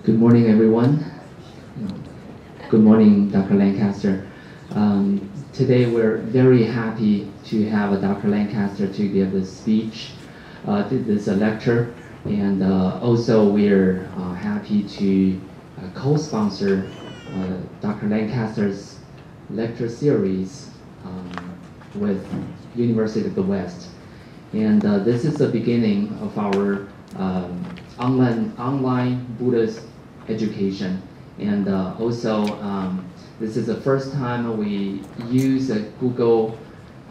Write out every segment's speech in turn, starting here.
Good morning, everyone. Good morning, Dr. Lancaster. Today we're very happy to have Dr. Lancaster to give this speech, this lecture, and also we're happy to co-sponsor Dr. Lancaster's lecture series with University of the West. And this is the beginning of our online Buddhist education, and also this is the first time we use a Google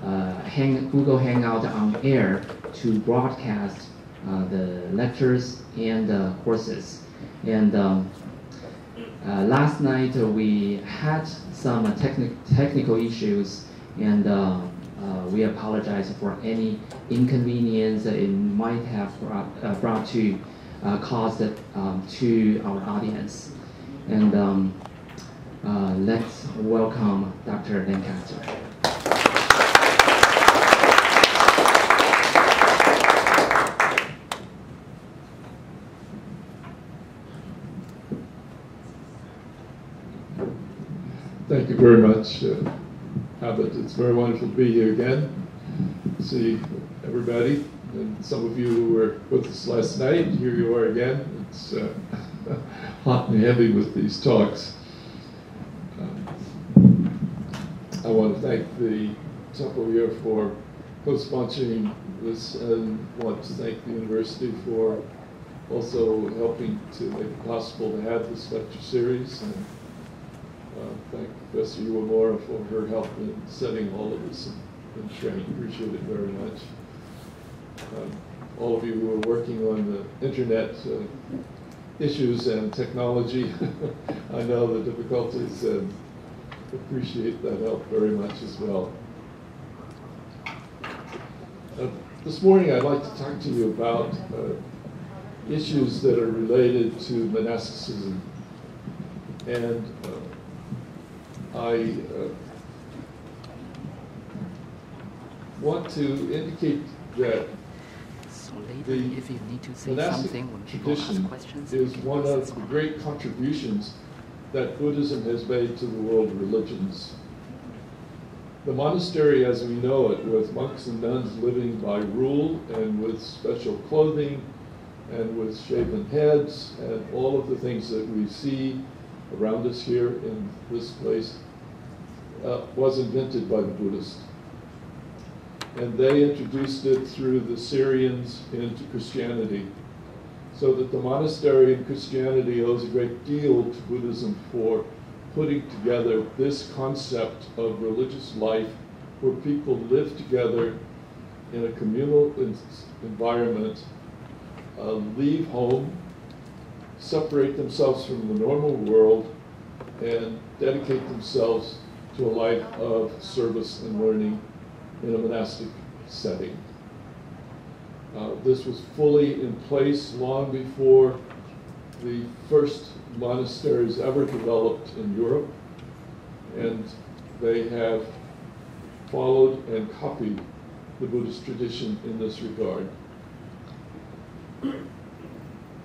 Hangout on air to broadcast the lectures and courses. And last night we had some technical issues, and we apologize for any inconvenience it might have brought to caused to our audience. And let's welcome Dr. Lancaster. Thank you very much, Abbott. It's very wonderful to be here again, see everybody. And some of you who were with us last night, here you are again. It's hot and heavy with these talks. I want to thank the Temple here for co-sponsoring this, and want to thank the university for also helping to make it possible to have this lecture series. And thank Professor Uemura for her help in setting all of this in training. Appreciate it very much. All of you who are working on the internet issues and technology, I know the difficulties and appreciate that help very much as well. This morning I'd like to talk to you about issues that are related to monasticism. And I want to indicate that the monastic tradition is one of the great contributions that Buddhism has made to the world of religions. The monastery as we know it, with monks and nuns living by rule and with special clothing and with shaven heads and all of the things that we see around us here in this place, was invented by the Buddhists. And they introduced it through the Syrians into Christianity, so that the monastery in Christianity owes a great deal to Buddhism for putting together this concept of religious life where people live together in a communal environment, leave home, separate themselves from the normal world, and dedicate themselves to a life of service and learning in a monastic setting. This was fully in place long before the first monasteries ever developed in Europe, and they have followed and copied the Buddhist tradition in this regard.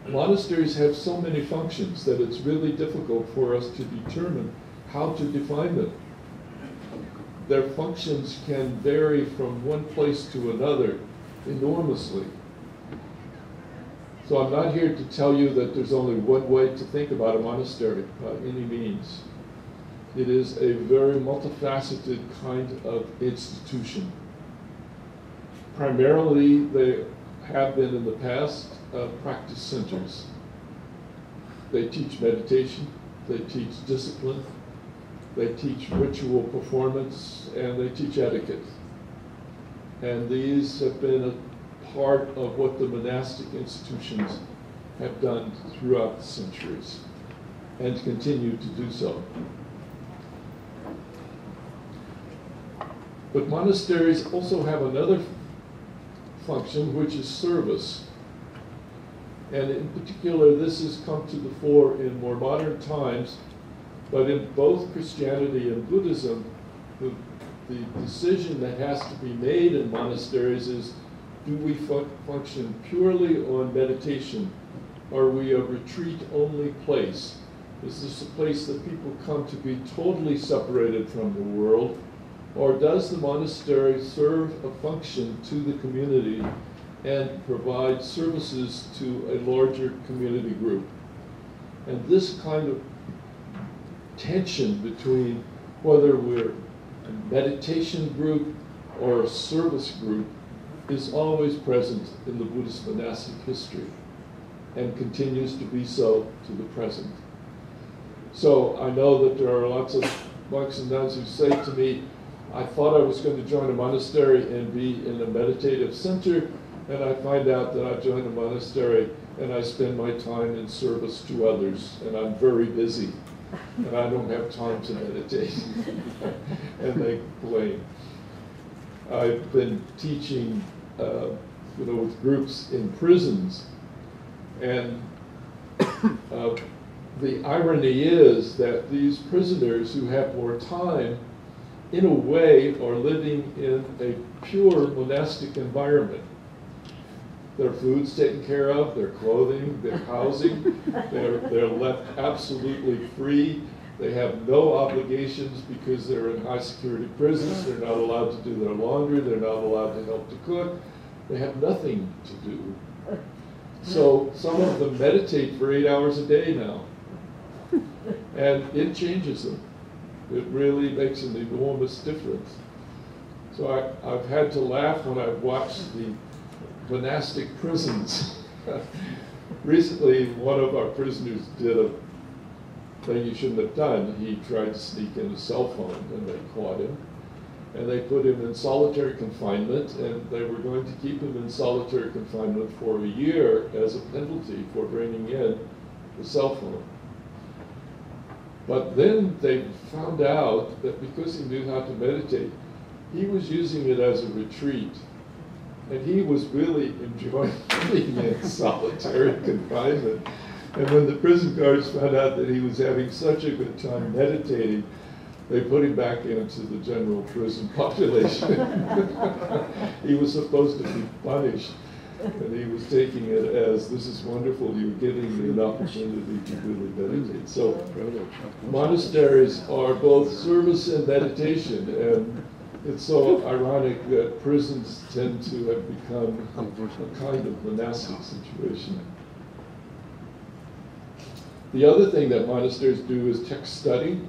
Monasteries have so many functions that it's really difficult for us to determine how to define them. Their functions can vary from one place to another enormously. So I'm not here to tell you that there's only one way to think about a monastery by any means. It is a very multifaceted kind of institution. Primarily, they have been in the past practice centers. They teach meditation, they teach discipline, they teach ritual performance, and they teach etiquette. And these have been a part of what the monastic institutions have done throughout the centuries, and continue to do so. But monasteries also have another function, which is service. And in particular, this has come to the fore in more modern times, but in both Christianity and Buddhism, the decision that has to be made in monasteries is, do we function purely on meditation Are we a retreat-only place? Is this a place that people come to be totally separated from the world? Or does the monastery serve a function to the community and provide services to a larger community group? And this kind of tension between whether we're a meditation group or a service group is always present in the Buddhist monastic history and continues to be so to the present. So I know that there are lots of monks and nuns who say to me, I thought I was going to join a monastery and be in a meditative center, and I find out that I joined a monastery and I spend my time in service to others, and I'm very busy, and I don't have time to meditate. And they blame. I've been teaching with groups in prisons, and the irony is that these prisoners who have more time, in a way, are living in a pure monastic environment. Their food's taken care of, their clothing, their housing, they're left absolutely free. They have no obligations because they're in high security prisons. They're not allowed to do their laundry. They're not allowed to help to cook. They have nothing to do. So some of them meditate for 8 hours a day now. And it changes them. It really makes an enormous difference. So I've had to laugh when I've watched the monastic prisons. Recently, one of our prisoners did a thing he shouldn't have done. He tried to sneak in a cell phone, and they caught him. And they put him in solitary confinement, and they were going to keep him in solitary confinement for a year as a penalty for bringing in the cell phone. But then they found out that because he knew how to meditate, he was using it as a retreat. And he was really enjoying being in solitary confinement. And when the prison guards found out that he was having such a good time meditating, they put him back into the general prison population. He was supposed to be punished, and he was taking it as, this is wonderful, you're giving me an opportunity to really meditate. So monasteries are both service and meditation, and it's so ironic that prisons tend to have become a kind of monastic situation. The other thing that monasteries do is text study.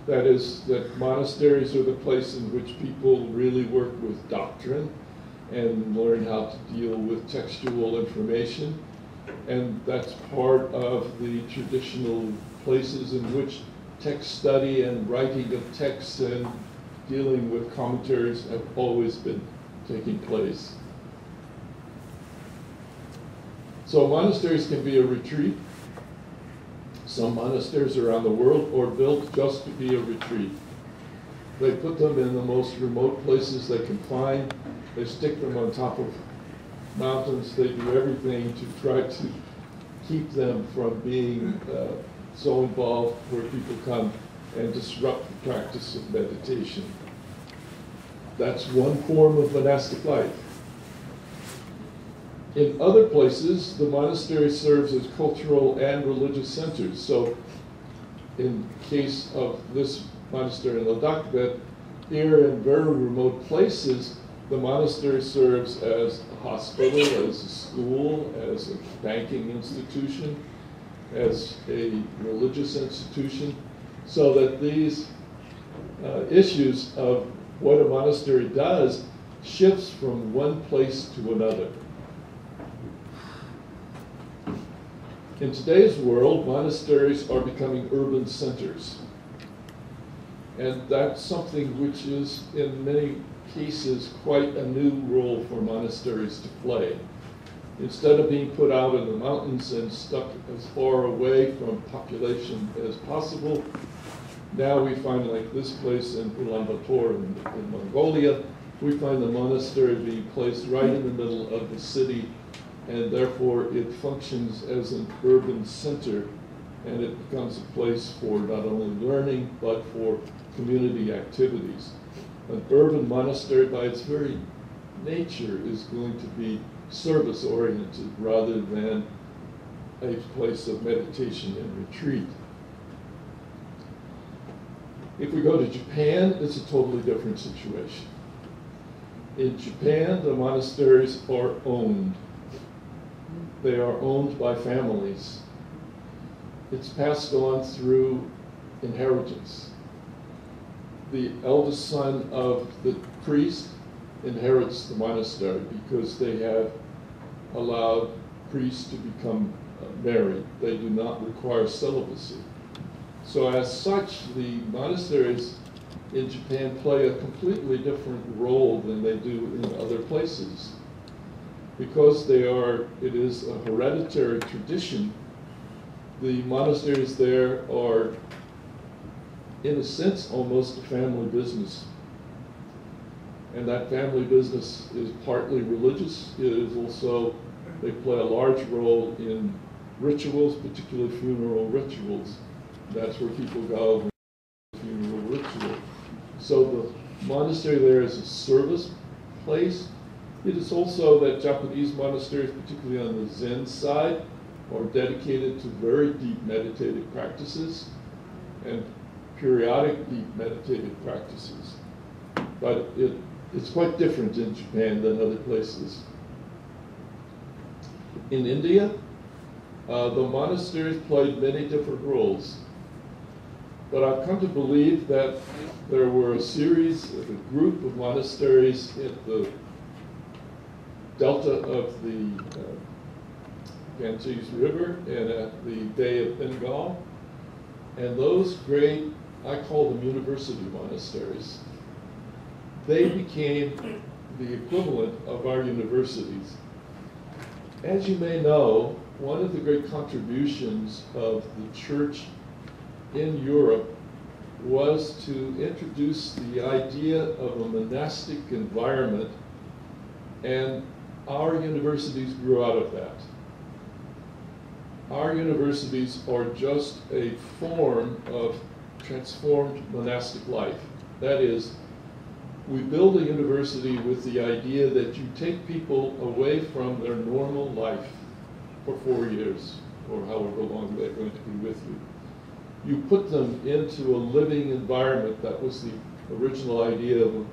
That is, that monasteries are the place in which people really work with doctrine and learn how to deal with textual information. And that's part of the traditional places in which text study and writing of texts and dealing with commentaries have always been taking place. So monasteries can be a retreat. Some monasteries around the world are built just to be a retreat. They put them in the most remote places they can find. They stick them on top of mountains. They do everything to try to keep them from being so involved where people come and disrupt the practice of meditation. That's one form of monastic life. In other places, the monastery serves as cultural and religious centers. So in case of this monastery in Ladakh, here in very remote places, the monastery serves as a hospital, as a school, as a banking institution, as a religious institution, so that these issues of what a monastery does shifts from one place to another. In today's world, monasteries are becoming urban centers. And that's something which is, in many cases, quite a new role for monasteries to play. Instead of being put out in the mountains and stuck as far away from population as possible, now we find, like this place in Ulaanbaatar in Mongolia, we find the monastery being placed right in the middle of the city, and therefore it functions as an urban center, and it becomes a place for not only learning, but for community activities. An urban monastery, by its very nature, is going to be service-oriented rather than a place of meditation and retreat. If we go to Japan, it's a totally different situation. In Japan, the monasteries are owned. They are owned by families. It's passed on through inheritance. The eldest son of the priest inherits the monastery because they have allowed priests to become married. They do not require celibacy. So as such, the monasteries in Japan play a completely different role than they do in other places. Because it is a hereditary tradition, the monasteries there are, in a sense, almost a family business. And that family business is partly religious. It is also, they play a large role in rituals, particularly funeral rituals. That's where people go for funeral ritual. So the monastery there is a service place. It is also that Japanese monasteries, particularly on the Zen side, are dedicated to very deep meditative practices and periodic deep meditative practices. But it's quite different in Japan than other places. In India, the monasteries played many different roles. But I've come to believe that there were a group of monasteries at the delta of the Ganges River and at the Bay of Bengal. And those great, I call them university monasteries, they became the equivalent of our universities. As you may know, one of the great contributions of the church in Europe was to introduce the idea of a monastic environment, and our universities grew out of that. Our universities are just a form of transformed monastic life. That is, we build a university with the idea that you take people away from their normal life for 4 years, or however long they're going to be with you. You put them into a living environment. That was the original idea of a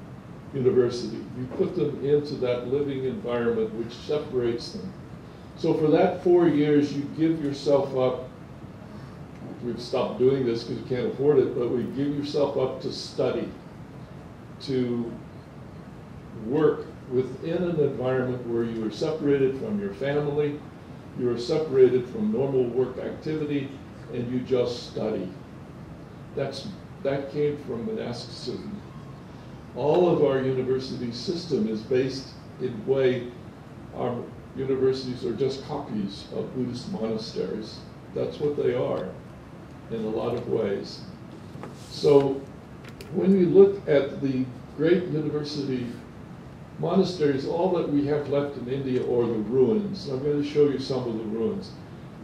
university. You put them into that living environment which separates them. So for that 4 years, you give yourself up. We've stopped doing this because we can't afford it, but we give yourself up to study, to work within an environment where you are separated from your family, you are separated from normal work activity, and you just study. That came from monasticism. All of our university system is based in a way, our universities are just copies of Buddhist monasteries. That's what they are in a lot of ways. So when we look at the great university monasteries, all that we have left in India are the ruins. I'm going to show you some of the ruins.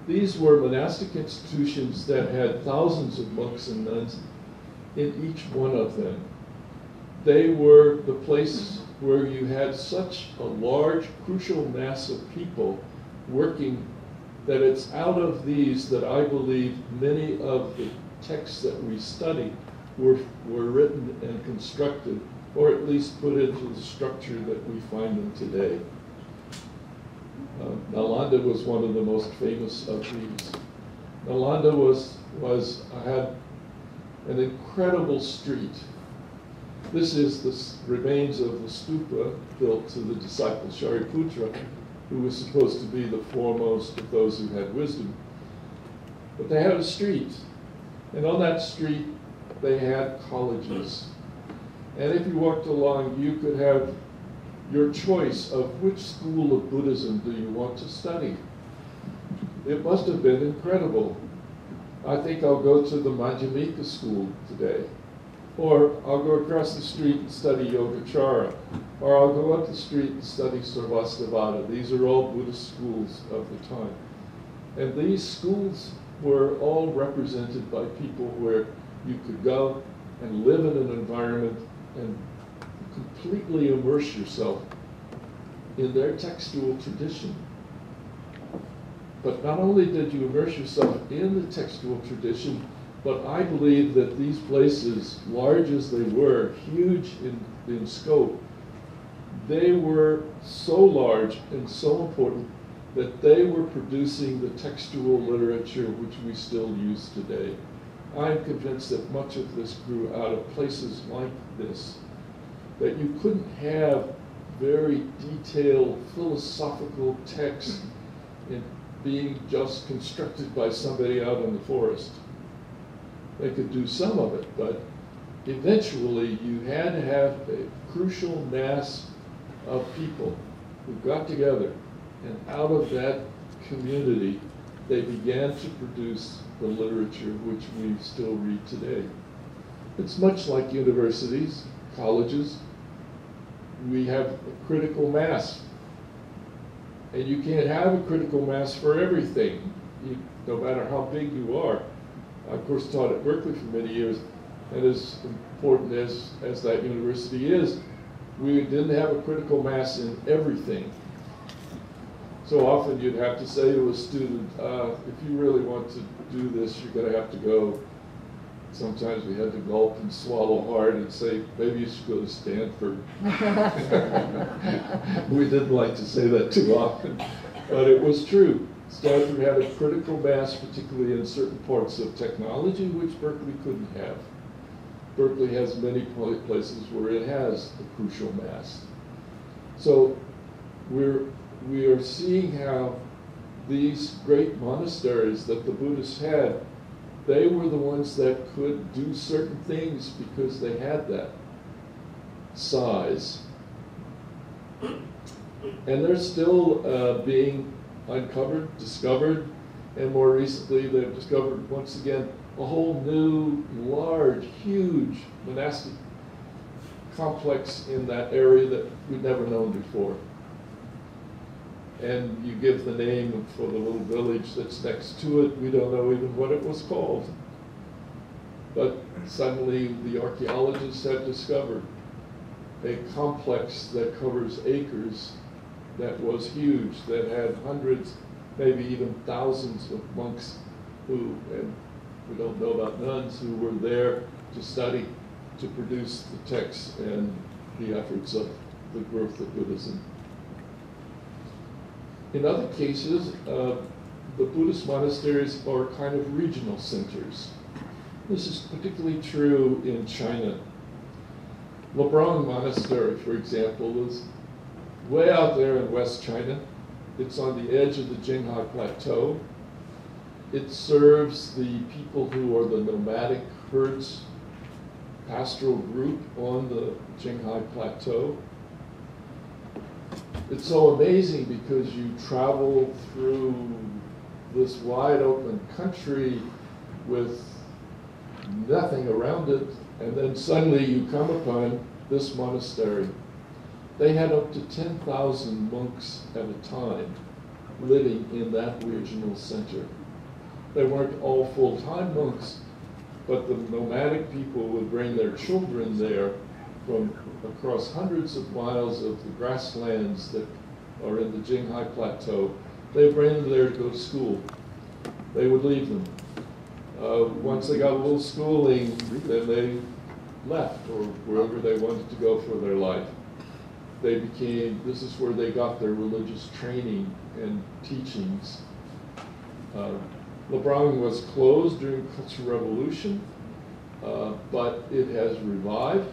These were monastic institutions that had thousands of monks and nuns in each one of them. They were the place where you had such a large, crucial mass of people working that it's out of these that I believe many of the texts that we study were written and constructed, or at least put into the structure that we find them today. Nalanda was one of the most famous of these. Nalanda had an incredible street. This is the remains of the stupa built to the disciple Shariputra, who was supposed to be the foremost of those who had wisdom. But they had a street, and on that street they had colleges. And if you walked along, you could have your choice of which school of Buddhism do you want to study. It must have been incredible. I think I'll go to the Madhyamika school today. Or I'll go across the street and study Yogacara. Or I'll go up the street and study Sarvastivada. These are all Buddhist schools of the time. And these schools were all represented by people where you could go and live in an environment and completely immerse yourself in their textual tradition. But not only did you immerse yourself in the textual tradition, but I believe that these places, large as they were, huge in scope, they were so large and so important that they were producing the textual literature which we still use today. I'm convinced that much of this grew out of places like this, that you couldn't have very detailed philosophical text in being just constructed by somebody out in the forest. They could do some of it, but eventually you had to have a crucial mass of people who got together, and out of that community they began to produce the literature which we still read today. It's much like universities, colleges. We have a critical mass, and you can't have a critical mass for everything, no matter how big you are. I, of course, taught at Berkeley for many years, and as important as that university is, we didn't have a critical mass in everything. So often you'd have to say to a student, if you really want to do this, you're going to have to go. Sometimes we had to gulp and swallow hard and say, maybe you should go to Stanford. We didn't like to say that too often, but it was true. Stanford had a critical mass, particularly in certain parts of technology, which Berkeley couldn't have. Berkeley has many places where it has a crucial mass. So we are seeing how these great monasteries that the Buddhists had, they were the ones that could do certain things because they had that size. And they're still being uncovered, discovered, and more recently they've discovered once again a whole new, large, huge monastic complex in that area that we'd never known before. And you give the name for the little village that's next to it, we don't know even what it was called. But suddenly the archaeologists have discovered a complex that covers acres that was huge, that had hundreds, maybe even thousands of monks who, and we don't know about nuns, who were there to study, to produce the texts and the efforts of the growth of Buddhism. In other cases, the Buddhist monasteries are kind of regional centers. This is particularly true in China. Lebrang Monastery, for example, is way out there in West China. It's on the edge of the Qinghai Plateau. It serves the people who are the nomadic herds pastoral group on the Qinghai Plateau. It's so amazing because you travel through this wide open country with nothing around it, and then suddenly you come upon this monastery. They had up to 10,000 monks at a time living in that regional center. They weren't all full-time monks, but the nomadic people would bring their children there from across hundreds of miles of the grasslands that are in the Qinghai Plateau. They bring them there to go to school. They would leave them. Once they got a little schooling, then they left, or wherever they wanted to go for their life. This is where they got their religious training and teachings. Lebrang was closed during the Cultural Revolution, but it has revived.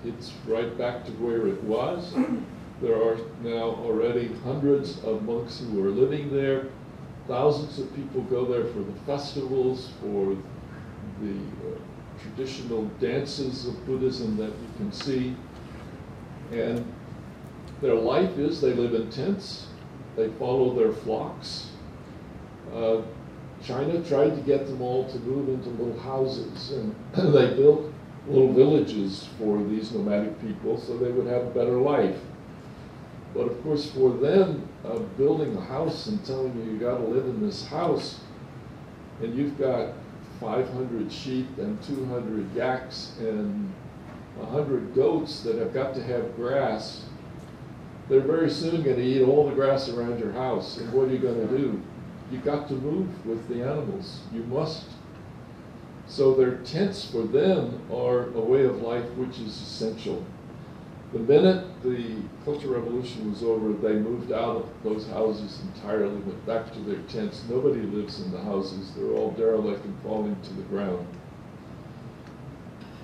It's right back to where it was. There are now already hundreds of monks who are living there. Thousands of people go there for the festivals, for the traditional dances of Buddhism that you can see. And their life is they live in tents, they follow their flocks. China tried to get them all to move into little houses, and they built little villages for these nomadic people so they would have a better life. But of course for them, building a house and telling you got to live in this house, and you've got 500 sheep and 200 yaks and 100 goats that have got to have grass, they're very soon going to eat all the grass around your house, and what are you going to do? you got to move with the animals. You must. So their tents for them are a way of life which is essential. The minute the Cultural Revolution was over, they moved out of those houses entirely, went back to their tents. Nobody lives in the houses. They're all derelict and falling to the ground.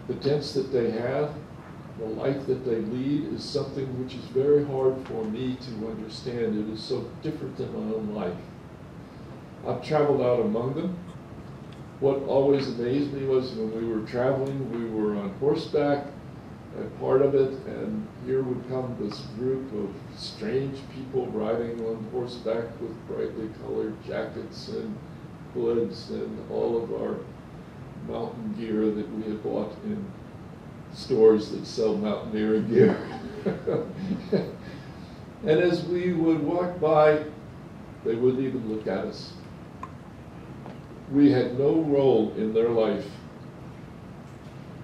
The tents that they have, the life that they lead, is something which is very hard for me to understand. It is so different than my own life. I've traveled out among them. What always amazed me was when we were traveling, we were on horseback, part of it, and here would come this group of strange people riding on horseback with brightly colored jackets and hoods and all of our mountain gear that we had bought in stores that sell mountaineering gear. And as we would walk by, they wouldn't even look at us. We had no role in their life.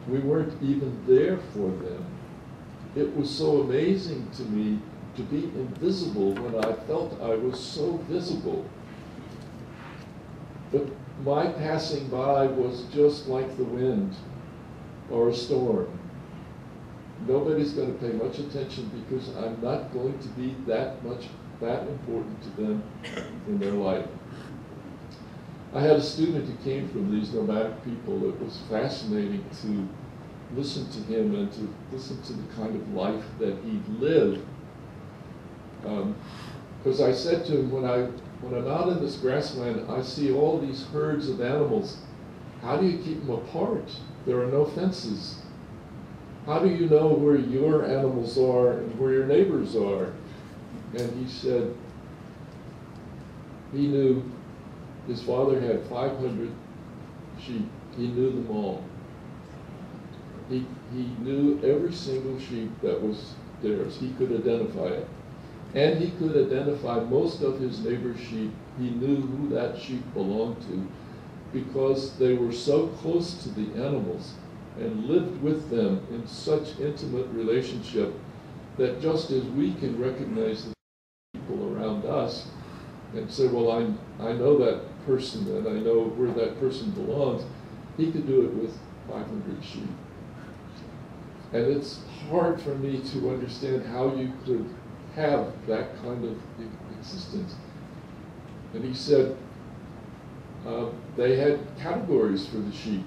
We weren't even there for them. It was so amazing to me to be invisible when I felt I was so visible. But my passing by was just like the wind or a storm. Nobody's going to pay much attention because I'm not going to be that important to them in their life. I had a student who came from these nomadic people. It was fascinating to listen to him and to listen to the kind of life that he lived. Because I said to him, when I'm out in this grassland, I see all these herds of animals. How do you keep them apart? There are no fences. How do you know where your animals are and where your neighbors are? And he said he knew his father had 500 sheep. He knew them all. He knew every single sheep that was theirs. He could identify it. And he could identify most of his neighbor's sheep. He knew who that sheep belonged to because they were so close to the animals and lived with them in such intimate relationship that just as we can recognize the people around us and say, well, I know that person and I know where that person belongs, he could do it with 500 sheep. And it's hard for me to understand how you could have that kind of existence. And he said they had categories for the sheep.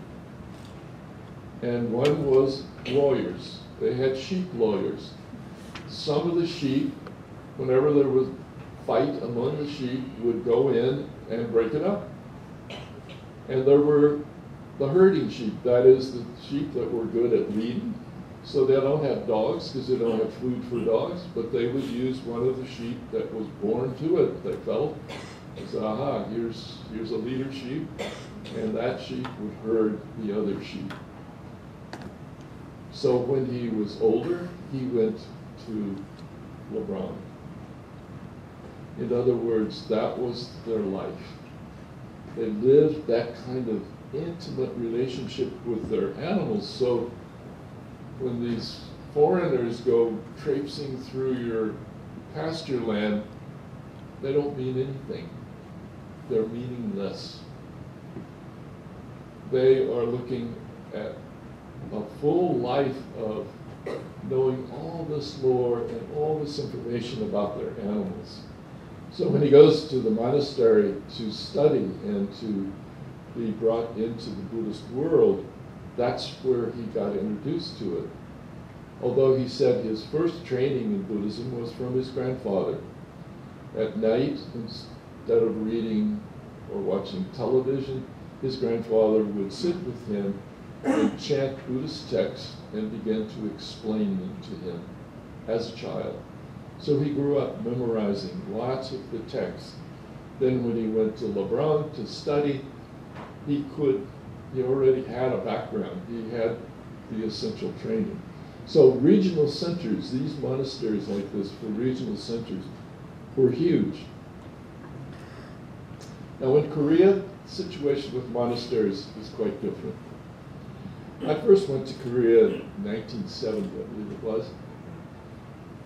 And one was lawyers. They had sheep lawyers. Some of the sheep, whenever there was a fight among the sheep, would go in and break it up. And there were the herding sheep, that is the sheep that were good at leading. So they don't have dogs because they don't have food for dogs, but they would use one of the sheep that was born to it, they felt. They said, aha, here's a leader sheep, and that sheep would herd the other sheep. So when he was older, he went to LeBron. In other words, that was their life. They lived that kind of intimate relationship with their animals. So when these foreigners go traipsing through your pasture land, they don't mean anything. They're meaningless. They are looking at a full life of knowing all this lore and all this information about their animals. So when he goes to the monastery to study and to be brought into the Buddhist world, that's where he got introduced to it. Although he said his first training in Buddhism was from his grandfather. At night, instead of reading or watching television, his grandfather would sit with him and chant Buddhist texts and begin to explain them to him as a child. So he grew up memorizing lots of the texts. Then when he went to LeBron to study, he already had a background. He had the essential training. So regional centers, these monasteries like this for regional centers, were huge. Now in Korea, the situation with monasteries is quite different. I first went to Korea in 1970, I believe it was.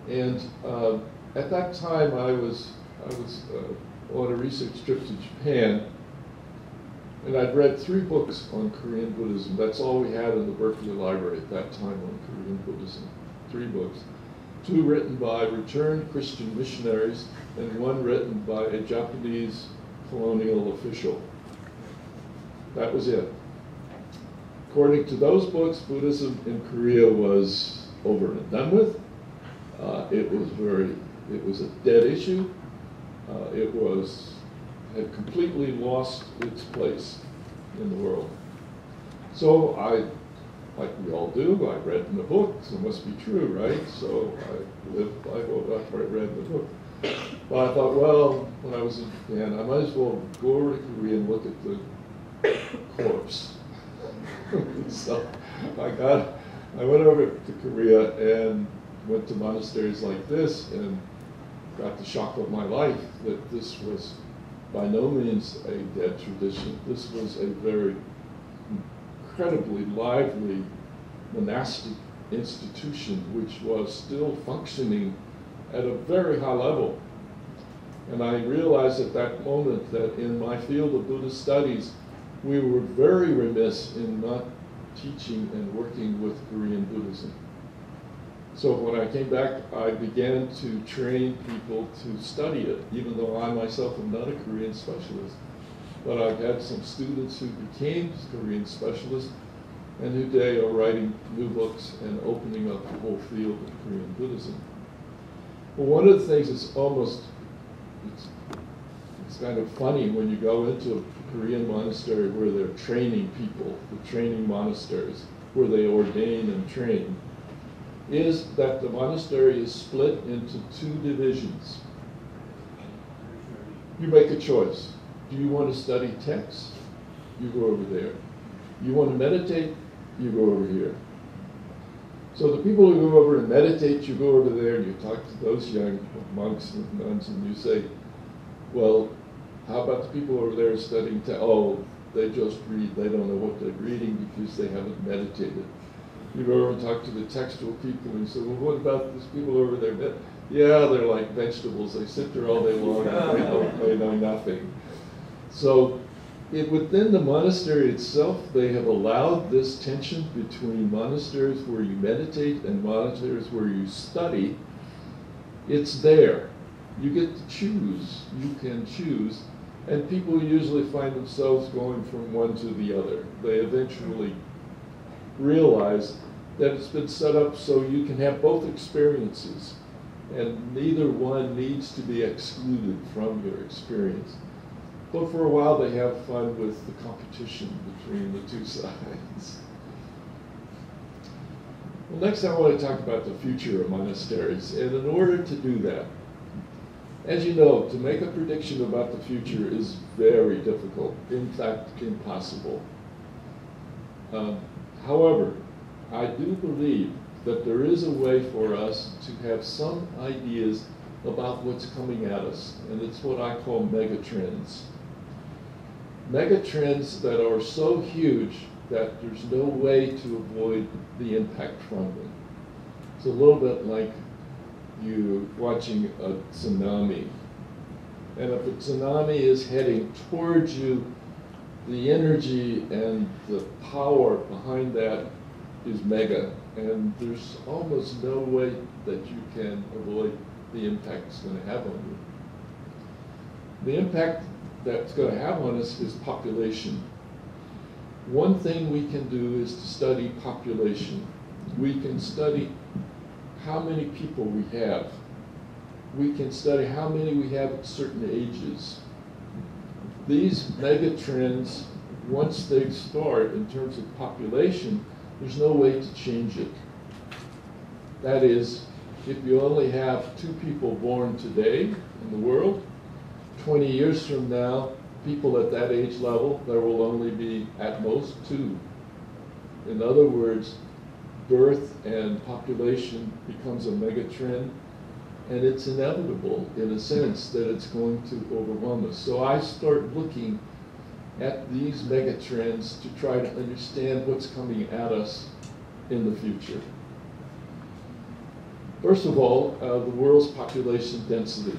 And at that time, I was on a research trip to Japan, and I'd read 3 books on Korean Buddhism. That's all we had in the Berkeley Library at that time on Korean Buddhism. 3 books. 2 written by returned Christian missionaries, and 1 written by a Japanese colonial official. That was it. According to those books, Buddhism in Korea was over and done with. It was a dead issue. Had completely lost its place in the world. So I, like we all do, I read in the book, so it must be true, right? So I lived by what I read in the book. But I thought, well, when I was in Japan, I might as well go over to Korea and look at the corpse. So I went over to Korea and went to monasteries like this and got the shock of my life that this was by no means a dead tradition. This was a very incredibly lively monastic institution which was still functioning at a very high level. And I realized at that moment that in my field of Buddhist studies, we were very remiss in not teaching and working with Korean Buddhism. So when I came back, I began to train people to study it, even though I myself am not a Korean specialist. But I've had some students who became Korean specialists and who today are writing new books and opening up the whole field of Korean Buddhism. Well, one of the things that's it's kind of funny when you go into a Korean monastery where they're training people, the training monasteries, where they ordain and train, is that the monastery is split into 2 divisions. You make a choice. Do you want to study texts? You go over there. You want to meditate? You go over here. So the people who go over and meditate, you go over there and you talk to those young monks and nuns and you say, well, how about the people over there studying text? Oh, they just read. They don't know what they're reading because they haven't meditated. You go over and talk to the textual people and say, well, what about these people over there? Yeah, they're like vegetables. They sit there all day long and they know nothing. So within the monastery itself, they have allowed this tension between monasteries where you meditate and monasteries where you study. It's there. You get to choose. You can choose. And people usually find themselves going from one to the other. They eventually realize that it's been set up so you can have both experiences, and neither one needs to be excluded from your experience. But for a while they have fun with the competition between the 2 sides. Well, next I want to talk about the future of monasteries, and in order to do that, as you know, to make a prediction about the future is very difficult, in fact impossible. However, I do believe that there is a way for us to have some ideas about what's coming at us, and it's what I call megatrends. Megatrends that are so huge that there's no way to avoid the impact from them. It's a little bit like you watching a tsunami. And if a tsunami is heading towards you, the energy and the power behind that is mega, and there's almost no way that you can avoid the impact it's going to have on you. The impact that's going to have on us is population. One thing we can do is to study population. We can study how many people we have. We can study how many we have at certain ages. These mega trends, once they start in terms of population, there's no way to change it. That is, if you only have 2 people born today in the world, 20 years from now, people at that age level, there will only be at most 2. In other words, birth and population becomes a mega trend, and it's inevitable in a sense that it's going to overwhelm us. So I start looking at these mega trends to try to understand what's coming at us in the future. First of all, the world's population density.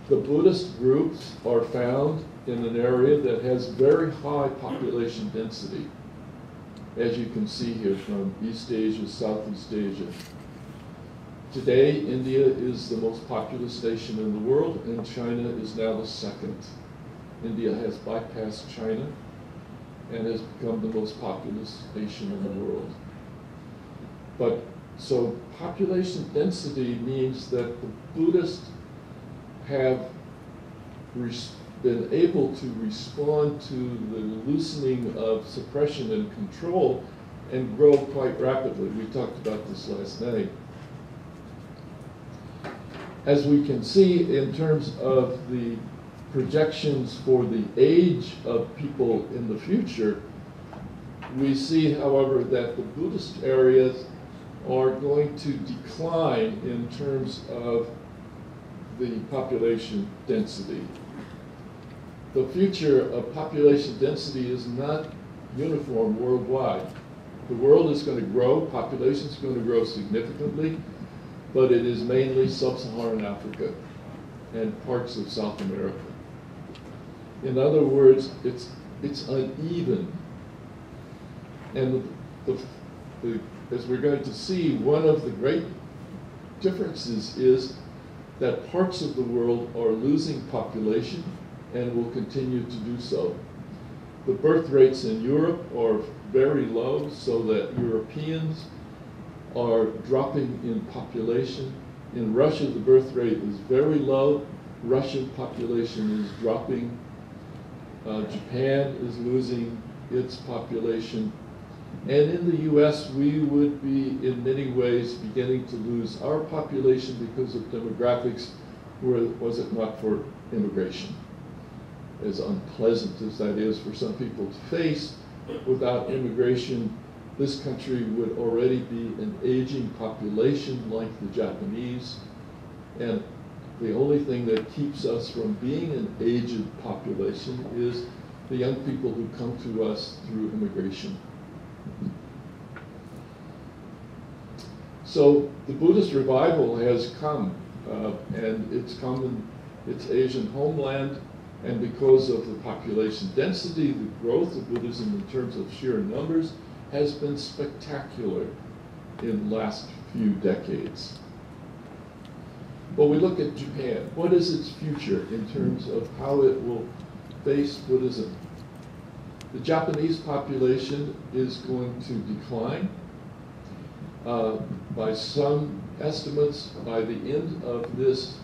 The Buddhist groups are found in an area that has very high population density, as you can see here from East Asia, Southeast Asia. Today, India is the most populous nation in the world, and China is now the second. India has bypassed China and has become the most populous nation in the world. But so population density means that the Buddhists have been able to respond to the loosening of suppression and control and grow quite rapidly. We talked about this last night. As we can see in terms of the projections for the age of people in the future, we see, however, that the Buddhist areas are going to decline in terms of the population density. The future of population density is not uniform worldwide. The world is going to grow, population is going to grow significantly, but it is mainly sub-Saharan Africa and parts of South America. In other words, it's uneven. And as we're going to see, one of the great differences is that parts of the world are losing population and will continue to do so. The birth rates in Europe are very low, so that Europeans are dropping in population. In Russia, the birth rate is very low. Russian population is dropping. Japan is losing its population. And in the US, we would be, in many ways, beginning to lose our population because of demographics, was it not for immigration. As unpleasant as that is for some people to face, without immigration, this country would already be an aging population like the Japanese. And the only thing that keeps us from being an aged population is the young people who come to us through immigration. So the Buddhist revival has come, and it's come in its Asian homeland, and because of the population density, the growth of Buddhism in terms of sheer numbers has been spectacular in the last few decades. But we look at Japan. What is its future in terms of how it will face Buddhism? The Japanese population is going to decline. By some estimates, by the end of this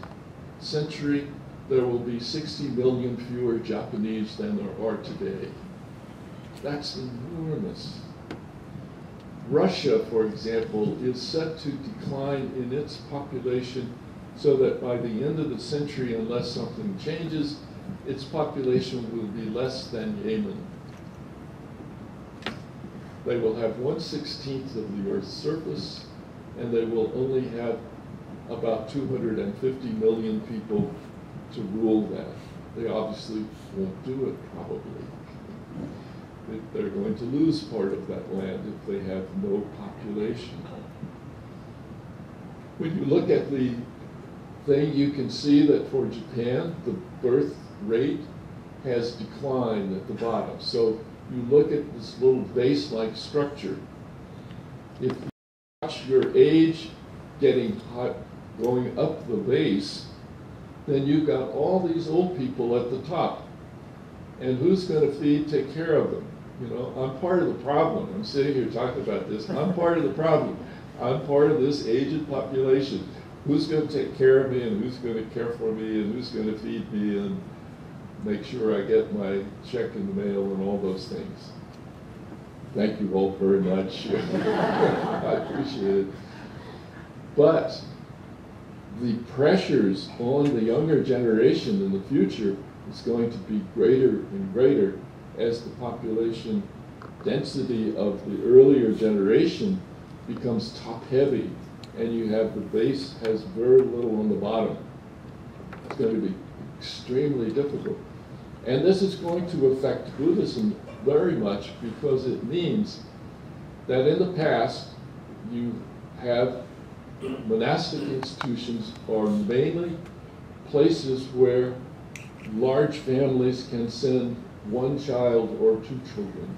century, there will be 60 million fewer Japanese than there are today. That's enormous. Russia, for example, is set to decline in its population so that by the end of the century, unless something changes, its population will be less than Yemen. They will have 1/16 of the Earth's surface, and they will only have about 250 million people to rule that. They obviously won't do it, probably. They're going to lose part of that land if they have no population. When you look at the thing, you can see that for Japan, the birth rate has declined at the bottom. So you look at this little vase-like structure. If you watch your age getting hot, going up the vase, then you've got all these old people at the top. And who's going to take care of them? You know, I'm part of the problem. I'm sitting here talking about this. I'm part of the problem. I'm part of this aged population. Who's going to take care of me, and who's going to care for me, and who's going to feed me, and make sure I get my check in the mail, and all those things. Thank you all very much. I appreciate it. But the pressures on the younger generation in the future is going to be greater and greater as the population density of the earlier generation becomes top-heavy, and you have the base has very little on the bottom. It's going to be extremely difficult. And this is going to affect Buddhism very much, because it means that in the past you have monastic institutions are mainly places where large families can send one child or two children.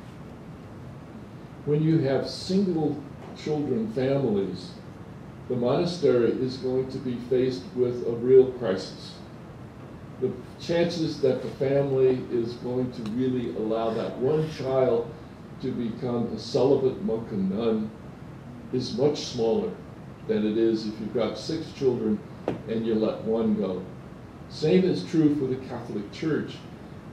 When you have single children families, the monastery is going to be faced with a real crisis. The chances that the family is going to really allow that one child to become a celibate monk and nun is much smaller than it is if you've got 6 children and you let one go. Same is true for the Catholic Church.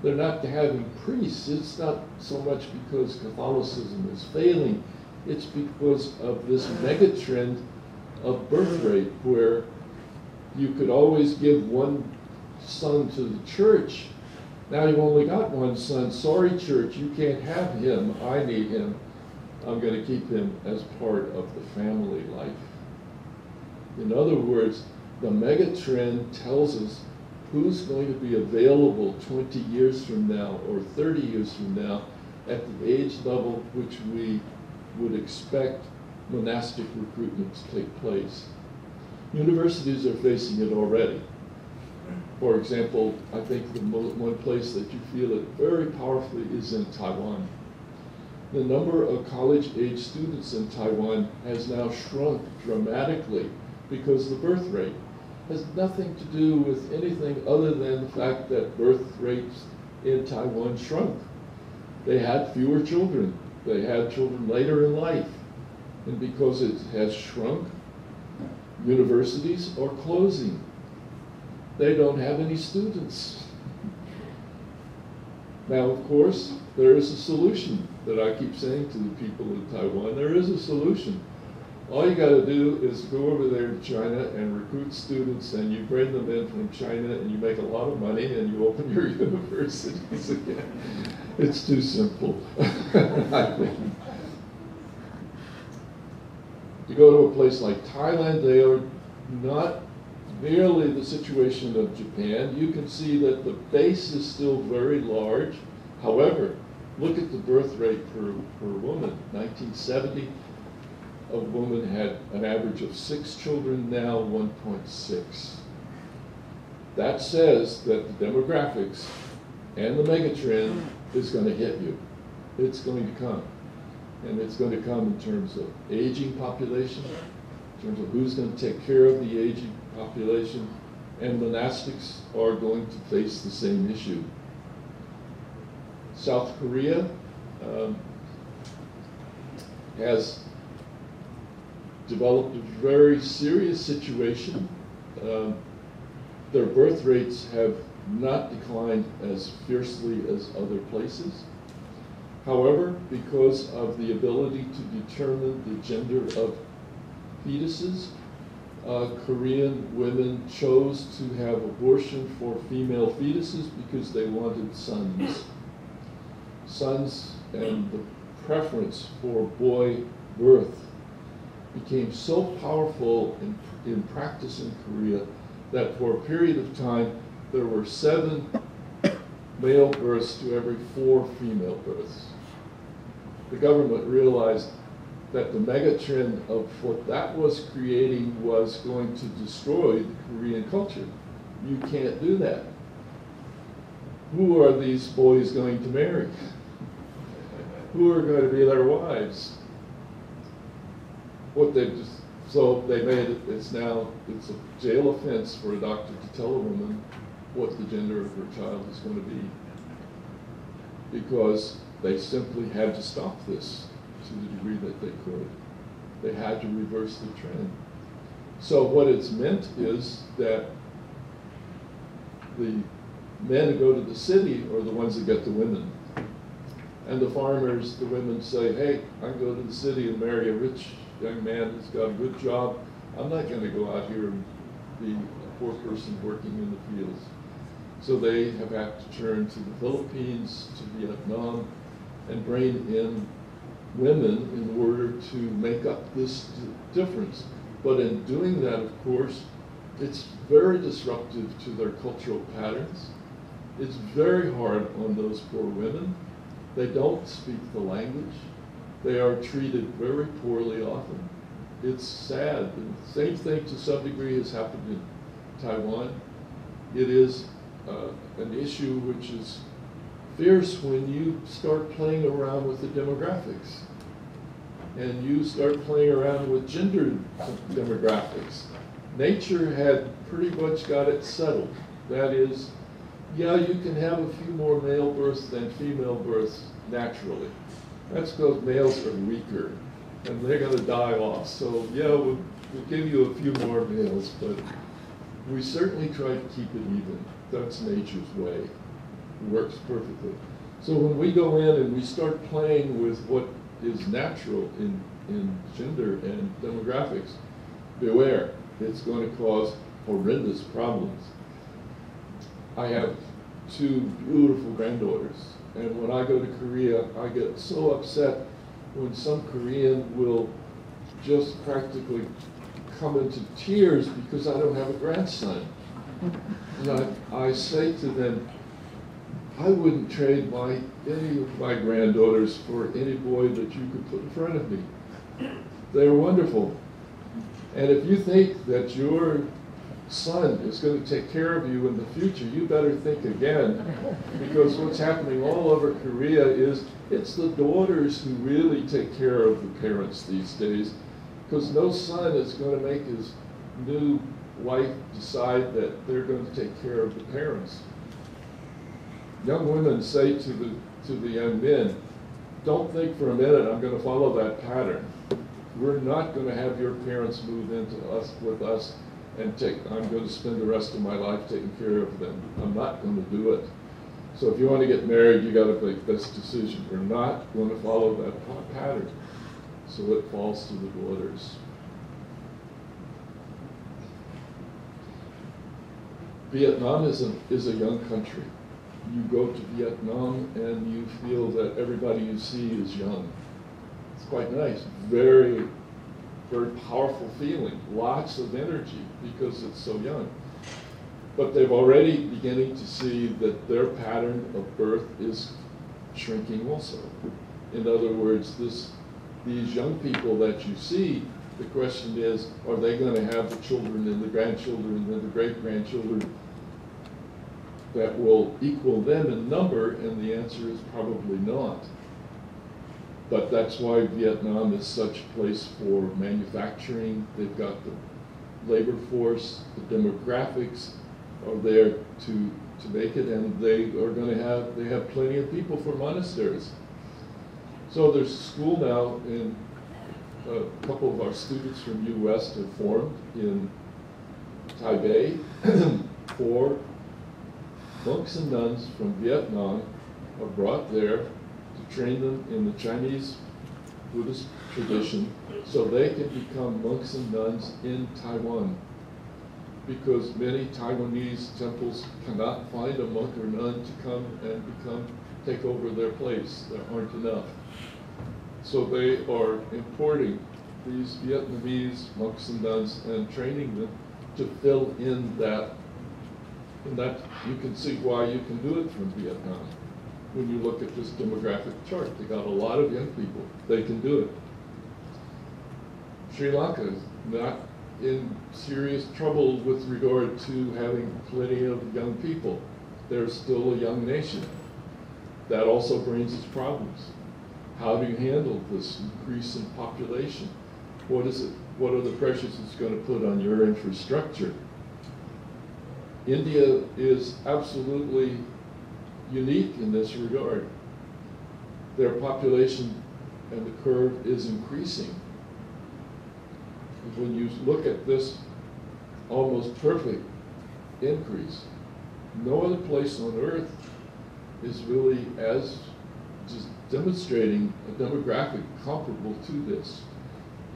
They're not having priests. It's not so much because Catholicism is failing. It's because of this megatrend of birth rate, where you could always give one son to the church. Now you've only got one son. Sorry, church, you can't have him. I need him. I'm going to keep him as part of the family life. In other words, the megatrend tells us who's going to be available 20 years from now or 30 years from now at the age level which we would expect monastic recruitment to take place. Universities are facing it already. For example, I think the one place that you feel it very powerfully is in Taiwan. The number of college-age students in Taiwan has now shrunk dramatically because the birth rate has nothing to do with anything other than the fact that birth rates in Taiwan shrunk. They had fewer children. They had children later in life. And because it has shrunk, universities are closing. They don't have any students. Now, of course, there is a solution that I keep saying to the people in Taiwan. There is a solution. All you got to do is go over there to China and recruit students, and you bring them in from China, and you make a lot of money, and you open your universities again. It's too simple, I think. You go to a place like Thailand, they are not merely the situation of Japan. You can see that the base is still very large. However, look at the birth rate per woman. 1970, a woman had an average of 6 children, now 1.6. That says that the demographics and the megatrend is going to hit you. It's going to come. And it's going to come in terms of aging population, in terms of who's going to take care of the aging population, and monastics are going to face the same issue. South Korea has developed a very serious situation. Their birth rates have not declined as fiercely as other places. However, because of the ability to determine the gender of fetuses, Korean women chose to have abortion for female fetuses because they wanted sons. Sons and the preference for boy birth became so powerful in practice in Korea that for a period of time there were 7 male births to every 4 female births. The government realized that the megatrend of what that was creating was going to destroy the Korean culture. You can't do that. Who are these boys going to marry? Who are going to be their wives? So they made it, it's a jail offense for a doctor to tell a woman what the gender of her child is going to be, because they simply had to stop this to the degree that they could. They had to reverse the trend. So what it's meant is that the men who go to the city are the ones that get the women. And the farmers, the women say, hey, I can go to the city and marry a rich young man who's got a good job. I'm not going to go out here and be a poor person working in the fields. So they have had to turn to the Philippines, to Vietnam, and bring in women in order to make up this difference. But in doing that, of course, it's very disruptive to their cultural patterns. It's very hard on those poor women. They don't speak the language. They are treated very poorly often. It's sad. And the same thing to some degree has happened in Taiwan. it is an issue which is fierce when you start playing around with the demographics. And you start playing around with gender demographics. Nature had pretty much got it settled. That is, yeah, you can have a few more male births than female births naturally. That's because males are weaker and they're going to die off. So yeah, we'll give you a few more males, but we certainly try to keep it even. That's nature's way. It works perfectly. So when we go in and we start playing with what is natural in gender and demographics, beware, it's going to cause horrendous problems. I have two beautiful granddaughters, and when I go to Korea, I get so upset when some Korean will just practically come into tears because I don't have a grandson. And I say to them, I wouldn't trade any of my granddaughters for any boy that you could put in front of me. They're wonderful. And if you think that your son is going to take care of you in the future, you better think again, because what's happening all over Korea is it's the daughters who really take care of the parents these days, because no son is going to make his new wife decide that they're going to take care of the parents. Young women say to the young men, don't think for a minute I'm going to follow that pattern. We're not going to have your parents move into us with us and I'm going to spend the rest of my life taking care of them. I'm not going to do it. So if you want to get married, you got to make this decision. We're not going to follow that pattern. So it falls to the daughters. Vietnam is a young country. You go to Vietnam and you feel that everybody you see is young. It's quite nice. Very, very powerful feeling. Lots of energy because it's so young. But they've already beginning to see that their pattern of birth is shrinking also. In other words, these young people that you see, the question is, are they going to have the children and the grandchildren and the great-grandchildren that will equal them in number? And the answer is probably not. But that's why Vietnam is such a place for manufacturing. They've got the labor force, the demographics are there to make it, and they have plenty of people for monasteries. So there's a school now, and a couple of our students from U.S. have formed in Taipei for monks and nuns from Vietnam are brought there to train them in the Chinese Buddhist tradition so they can become monks and nuns in Taiwan. Because many Taiwanese temples cannot find a monk or nun to come and take over their place. There aren't enough. So they are importing these Vietnamese monks and nuns and training them to fill in that. And that you can see why you can do it from Vietnam. When you look at this demographic chart, they got a lot of young people. They can do it. Sri Lanka is not in serious trouble with regard to having plenty of young people. They're still a young nation. That also brings its problems. How do you handle this increase in population? What is it? What are the pressures it's going to put on your infrastructure? India is absolutely unique in this regard. Their population and the curve is increasing. When you look at this almost perfect increase, no other place on earth is really as just demonstrating a demographic comparable to this.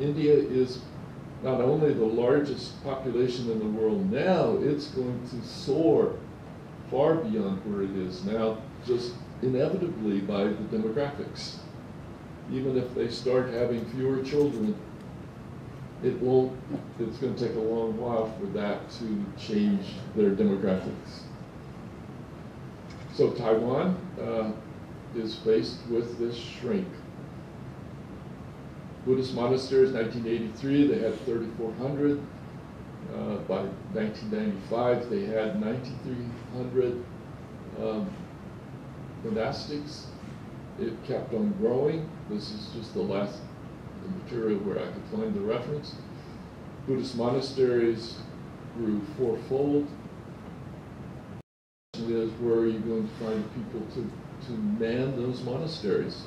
India is not only the largest population in the world now, it's going to soar far beyond where it is now, just inevitably by the demographics. Even if they start having fewer children, it's going to take a long while for that to change their demographics. So Taiwan is faced with this shrink. Buddhist monasteries, 1983, they had 3,400. By 1995, they had 9,300 monastics. It kept on growing. This is just the last material where I could find the reference. Buddhist monasteries grew fourfold. The question is, where are you going to find people to man those monasteries?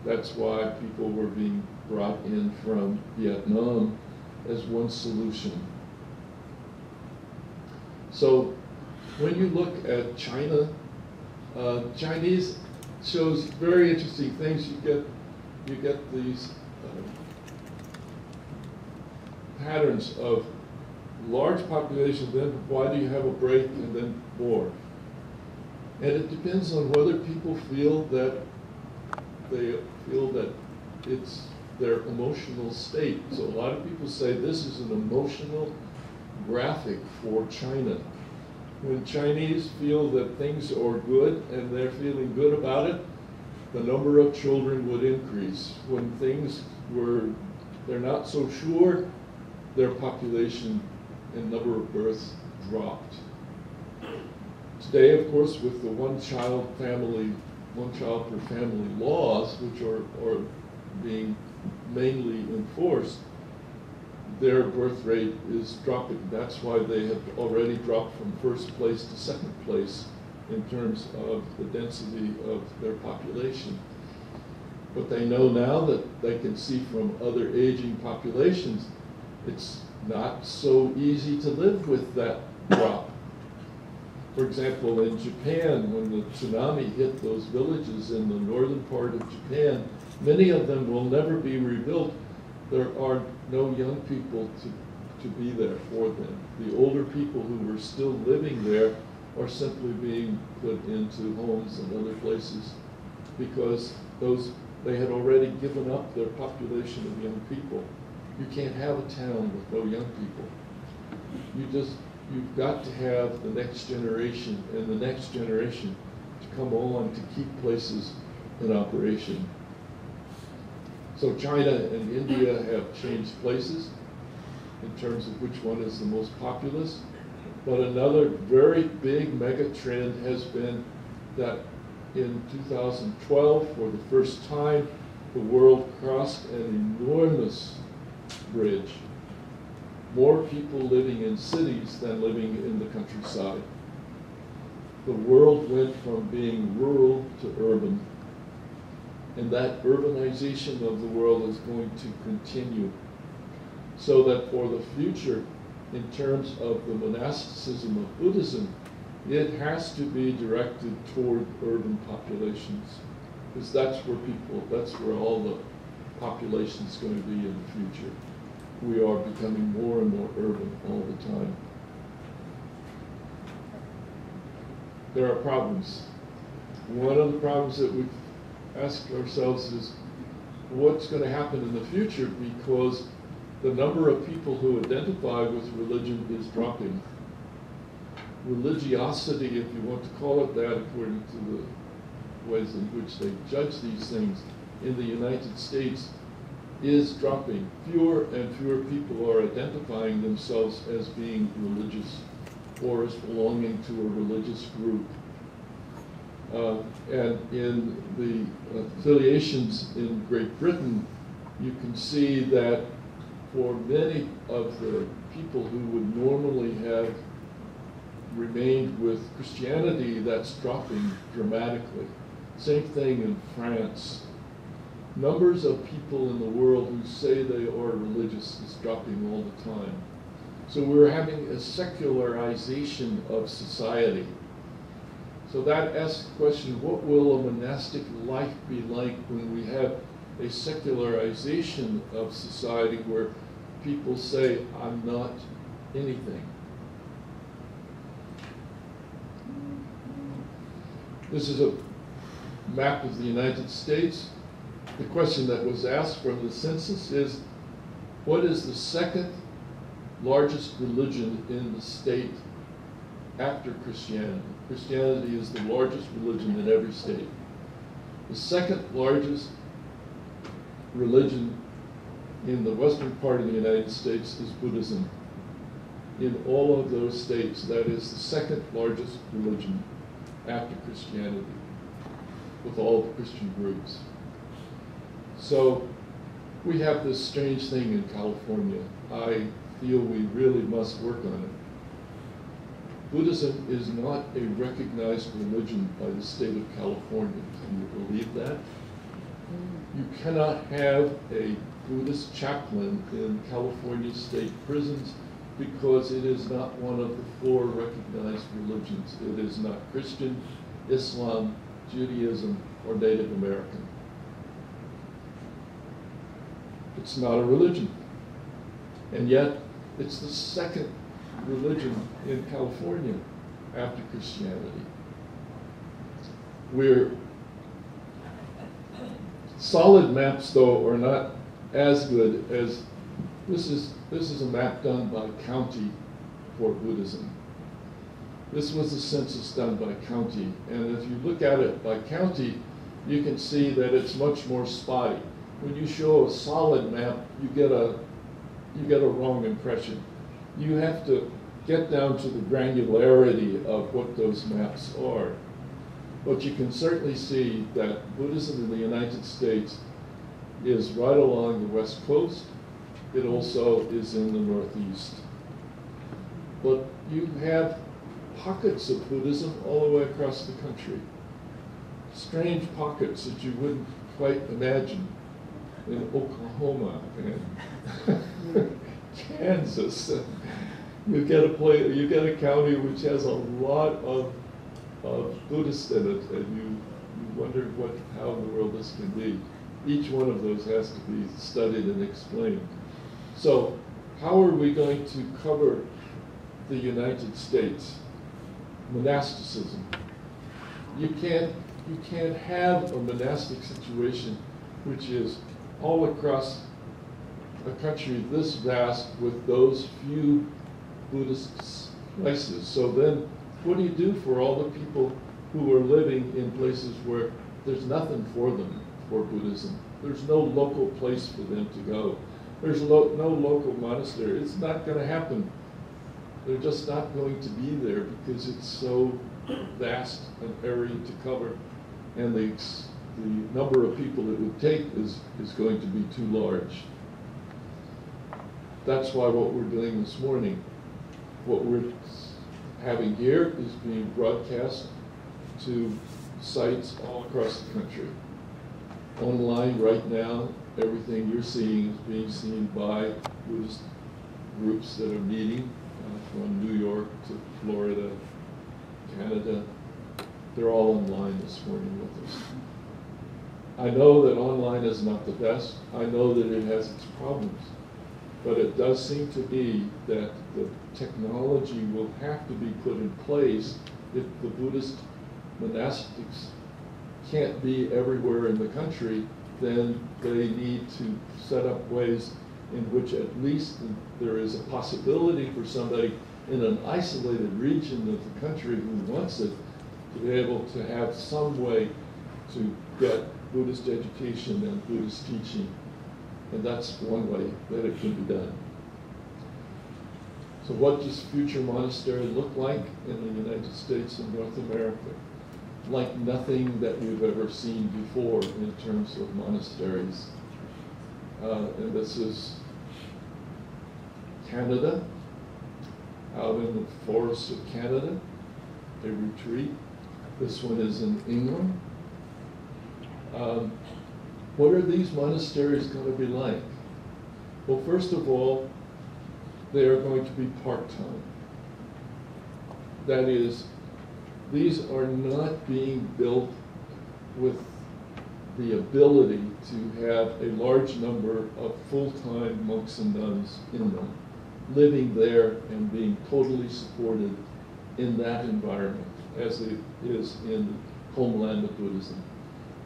That's why people were being brought in from Vietnam as one solution. So when you look at China, Chinese shows very interesting things. You get these patterns of large population, then why do you have a break, and then more? And it depends on whether people feel that it's their emotional state. So a lot of people say this is an emotional graphic for China. When Chinese feel that things are good and they're feeling good about it, the number of children would increase. When things they're not so sure, their population and number of births dropped. Today, of course, with the one child per family laws, which are being mainly enforced, their birth rate is dropping. That's why they have already dropped from first place to second place in terms of the density of their population. But they know now that they can see from other aging populations, it's not so easy to live with that drop. For example, in Japan, when the tsunami hit those villages in the northern part of Japan, many of them will never be rebuilt. There are no young people to be there for them. The older people who were still living there are simply being put into homes and other places because they had already given up their population of young people. You can't have a town with no young people. You've got to have the next generation and the next generation to come on to keep places in operation. So China and India have changed places in terms of which one is the most populous. But another very big mega trend has been that in 2012, for the first time, the world crossed an enormous bridge. More people living in cities than living in the countryside. The world went from being rural to urban. And that urbanization of the world is going to continue. So that for the future, in terms of the monasticism of Buddhism, it has to be directed toward urban populations. Because that's where all the population is going to be in the future. We are becoming more and more urban all the time. There are problems. One of the problems that we've asked ourselves is what's going to happen in the future, because the number of people who identify with religion is dropping. Religiosity, if you want to call it that, according to the ways in which they judge these things in the United States, is dropping. Fewer and fewer people are identifying themselves as being religious or as belonging to a religious group. And in the affiliations in Great Britain, you can see that for many of the people who would normally have remained with Christianity, that's dropping dramatically. Same thing in France. Numbers of people in the world who say they are religious is dropping all the time. So we're having a secularization of society. So that asks the question, what will a monastic life be like when we have a secularization of society where people say, I'm not anything? This is a map of the United States. The question that was asked from the census is, what is the second largest religion in the state after Christianity? Christianity is the largest religion in every state. The second largest religion in the western part of the United States is Buddhism. in all of those states. That is the second largest religion after Christianity, with all the Christian groups. So we have this strange thing in California. I feel we really must work on it. Buddhism is not a recognized religion by the state of California. Can you believe that? You cannot have a Buddhist chaplain in California state prisons because it is not one of the 4 recognized religions. It is not Christian, Islam, Judaism, or Native American. It's not a religion. And yet, it's the second religion in California after Christianity. Solid maps, though, are not as good as this is a map done by county for Buddhism. This was a census done by county, and if you look at it by county, you can see that it's much more spotty. When you show a solid map, you get a wrong impression. You have to get down to the granularity of what those maps are. But you can certainly see that Buddhism in the United States is right along the West Coast. It also is in the Northeast. But you have pockets of Buddhism all the way across the country. Strange pockets that you wouldn't quite imagine in Oklahoma and Kansas. You get a county which has a lot of Buddhists in it, and you wonder how in the world this can be. Each one of those has to be studied and explained. So, how are we going to cover the United States? Monasticism. You can't have a monastic situation which is all across a country this vast with those few Buddhist places. So then, what do you do for all the people who are living in places where there's nothing for them for Buddhism? There's no local place for them to go. There's no local monastery. It's not going to happen. They're just not going to be there because it's so vast an area to cover, and the number of people it would take is going to be too large. That's why what we're doing this morning, what we're having here is being broadcast to sites all across the country. Online right now, everything you're seeing is being seen by Buddhist groups that are meeting from New York to Florida, Canada. They're all online this morning with us. I know that online is not the best. I know that it has its problems. But it does seem to me that the technology will have to be put in place if the Buddhist monastics can't be everywhere in the country. Then they need to set up ways in which at least there is a possibility for somebody in an isolated region of the country who wants it to be able to have some way to get Buddhist education and Buddhist teaching. And that's one way that it can be done. So what does future monastery look like in the United States and North America? Like nothing that we've ever seen before in terms of monasteries. And this is Canada, out in the forests of Canada, a retreat. This one is in England. What are these monasteries going to be like? Well, first of all, they are going to be part-time. That is, these are not being built with the ability to have a large number of full-time monks and nuns in them, living there and being totally supported in that environment, as it is in the homeland of Buddhism.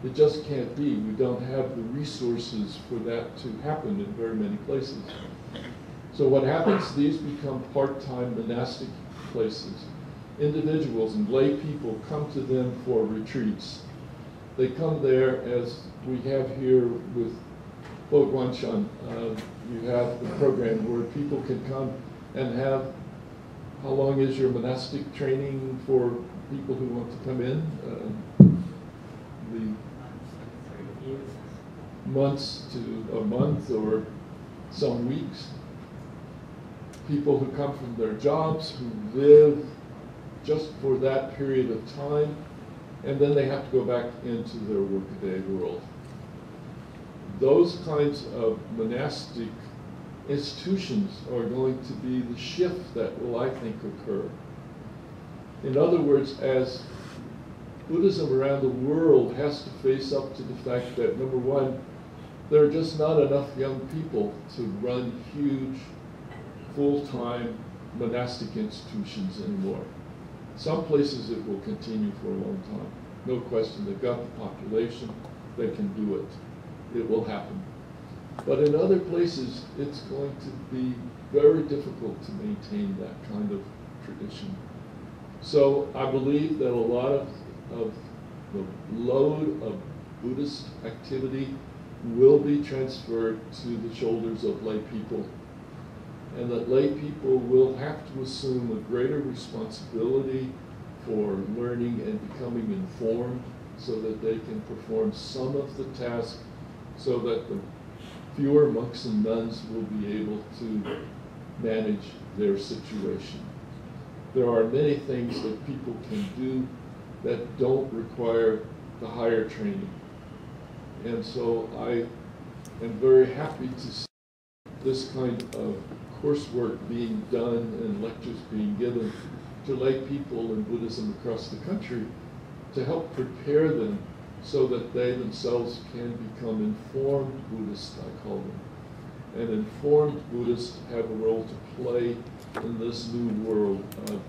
It just can't be. We don't have the resources for that to happen in very many places. So what happens, these become part-time monastic places. Individuals and lay people come to them for retreats. They come there as we have here with Bo Guanshan. You have the program where people can come and have how long is your monastic training for people who want to come in? The months to a month or some weeks. People who come from their jobs, who live just for that period of time, and then they have to go back into their workaday world. Those kinds of monastic institutions are going to be the shift that will, I think, occur. In other words, as Buddhism around the world has to face up to the fact that, number one, there are just not enough young people to run huge, full-time monastic institutions anymore. Some places it will continue for a long time. No question, they've got the population, they can do it. It will happen. But in other places, it's going to be very difficult to maintain that kind of tradition. So I believe that a lot of the load of Buddhist activity will be transferred to the shoulders of lay people, and that lay people will have to assume a greater responsibility for learning and becoming informed so that they can perform some of the tasks, so that the fewer monks and nuns will be able to manage their situation. There are many things that people can do that don't require the higher training. And so I am very happy to see this kind of coursework being done and lectures being given to lay people in Buddhism across the country to help prepare them so that they themselves can become informed Buddhists, I call them. And informed Buddhists have a role to play in this new world of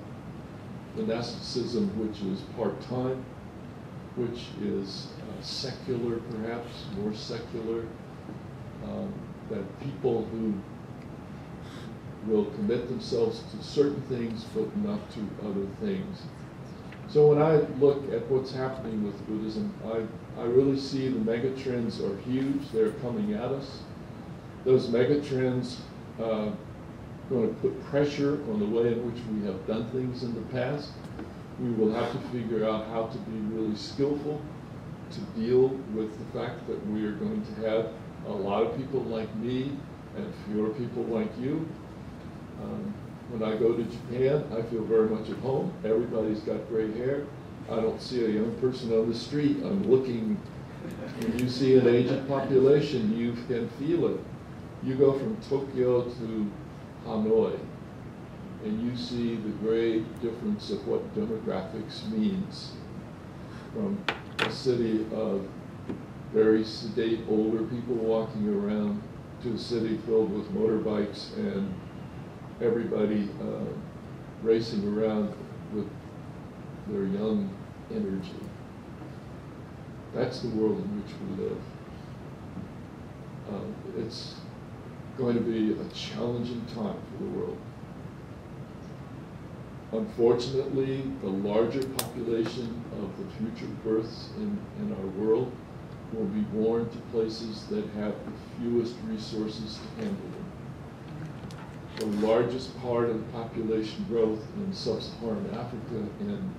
monasticism, which is part-time, which is secular, perhaps, more secular, that people who will commit themselves to certain things but not to other things. So when I look at what's happening with Buddhism, I really see the megatrends are huge. They're coming at us. Those megatrends are going to put pressure on the way in which we have done things in the past. We will have to figure out how to be really skillful to deal with the fact that we are going to have a lot of people like me and fewer people like you. When I go to Japan, I feel very much at home. Everybody's got gray hair. I don't see a young person on the street. I'm looking. When you see an aged population, you can feel it. You go from Tokyo to Hanoi, and you see the great difference of what demographics means from a city of very sedate older people walking around to a city filled with motorbikes and everybody racing around with their young energy. That's the world in which we live. It's going to be a challenging time for the world. Unfortunately, the larger population of the future births in our world will be born to places that have the fewest resources to handle them. The largest part of the population growth in sub-Saharan Africa and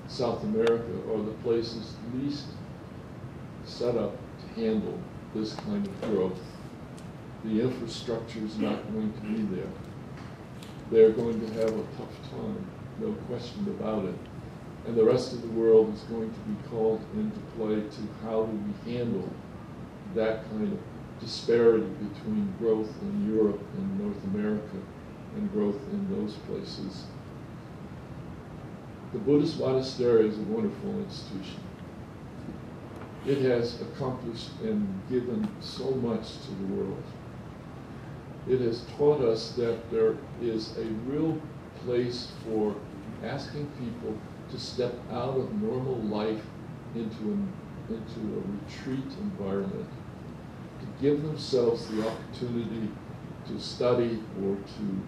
South America are the places least set up to handle this kind of growth. The infrastructure is not going to be there. They're going to have a tough time, no question about it. And the rest of the world is going to be called into play to how do we handle that kind of disparity between growth in Europe and North America and growth in those places. The Buddhist monastery is a wonderful institution. It has accomplished and given so much to the world. It has taught us that there is a real place for asking people to step out of normal life into a retreat environment, to give themselves the opportunity to study or to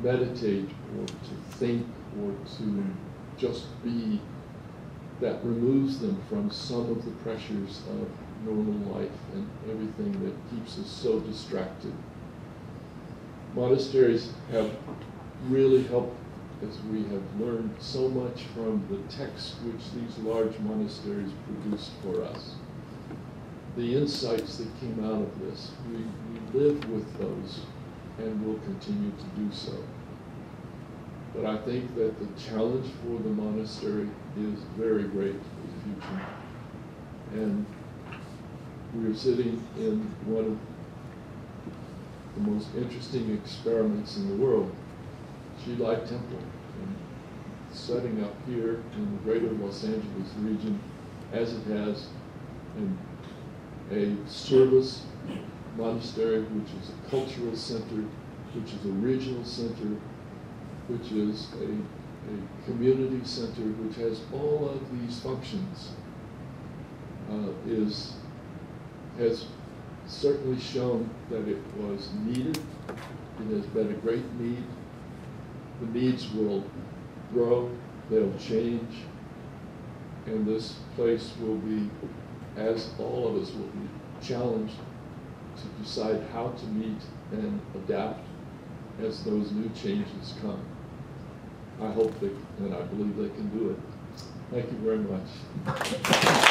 meditate or to think or to just be, that removes them from some of the pressures of normal life and everything that keeps us so distracted. Monasteries have really helped as we have learned so much from the texts which these large monasteries produced for us. The insights that came out of this, we live with those and will continue to do so. But I think that the challenge for the monastery is very great for the future. And we're sitting in one of the most interesting experiments in the world, Shilai Temple, and setting up here in the greater Los Angeles region as it has in a service monastery, which is a cultural center, which is a regional center, which is a community center, which has all of these functions, has certainly shown that it was needed. It has been a great need. The needs will grow, they'll change, and this place will be, as all of us will be, challenged to decide how to meet and adapt as those new changes come. I hope and I believe they can do it. Thank you very much.